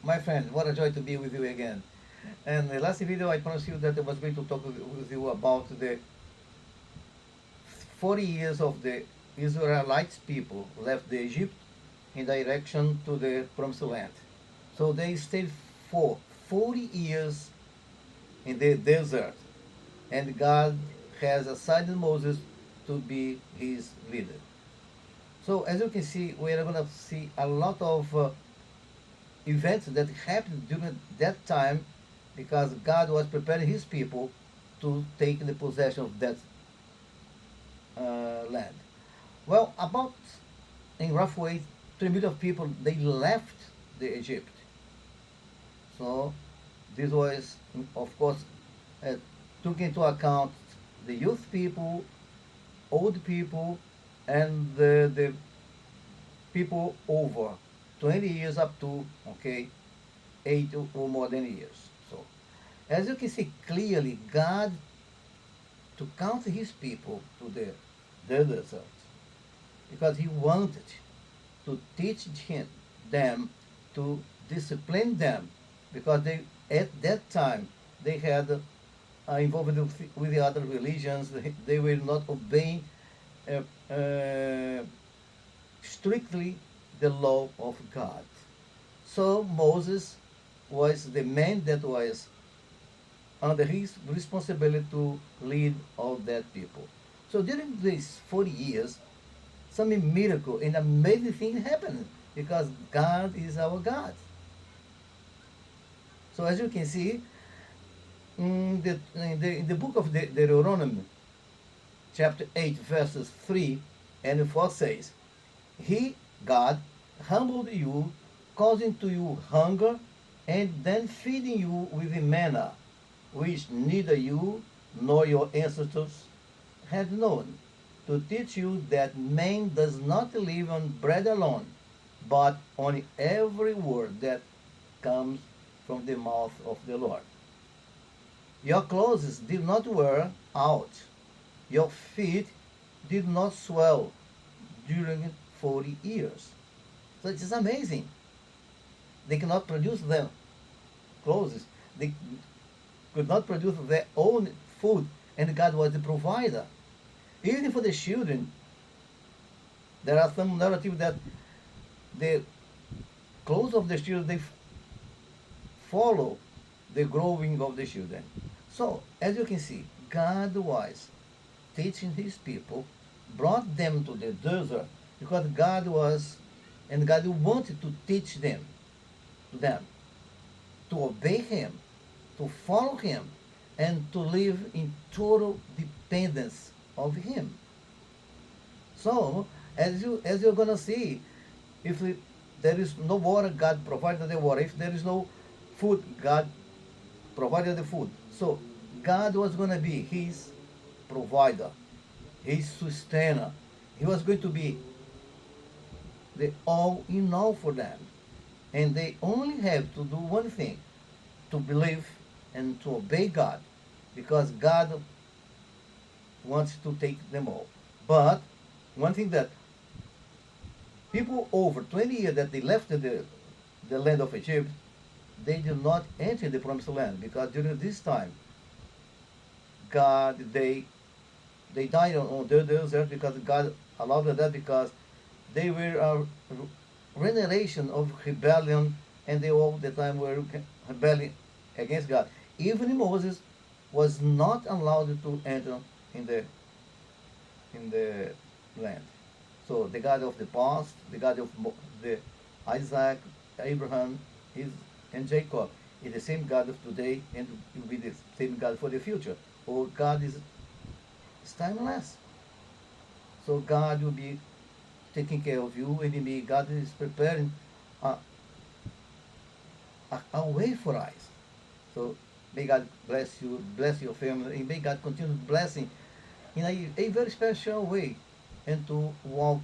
My friend, what a joy to be with you again. And the last video I promised you that I was going to talk with you about the 40 years of the Israelites people left the Egypt in direction to the Promised Land. So they stayed for 40 years in the desert, and God has assigned Moses to be his leader. So as you can see, we are going to see a lot of events that happened during that time because God was preparing his people to take the possession of that land. Well, about in rough way, 3 million people they left the Egypt. So this was, of course, uh, took into account the youth people, old people, and the people over 20 years up to, okay, 8 or more than years. So as you can see clearly, God to count his people to the desert because he wanted to teach them, to discipline them, because they at that time they had involved with the other religions. They were not obeying strictly the law of God. So Moses was the man that was under his responsibility to lead all that people. So during these 40 years, some miracle and amazing thing happened because God is our God. So as you can see, in the book of Deuteronomy, chapter 8, verses 3 and 4 says, He, God, humbled you, causing to you hunger, and then feeding you with manna, which neither you nor your ancestors had known, to teach you that man does not live on bread alone, but on every word that comes from the mouth of the Lord. Your clothes did not wear out, your feet did not swell during 40 years. So it is amazing. They cannot produce their clothes. They could not produce their own food, and God was the provider. Even for the children, there are some narrative that the clothes of the children they follow the growing of the children. So as you can see, God was teaching his people, brought them to the desert because God was, and God wanted to teach them to obey him, to follow him, and to live in total dependence of him. So as you're gonna see, if there is no water, God provided the water. If there is no food, God provided the food. So God was gonna be his provider, his sustainer. He was going to be the all in all for them. And they only have to do one thing, to believe and to obey God, because God wants to take them all. But one thing that people over 20 years that they left the land of Egypt, they did not enter the promised land because during this time, God, they died on the desert because God allowed that because they were a generation of rebellion and they all the time were rebelling against God. Even Moses was not allowed to enter in the land. So the God of the past, the God of the Isaac, Abraham, is and Jacob is the same God of today and will be the same God for the future. Or God is timeless. So God will be taking care of you, and me, God is preparing a, a way for us. So may God bless you, bless your family, and may God continue blessing in a very special way and to walk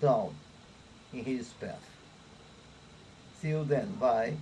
down in his path. See you then. Bye.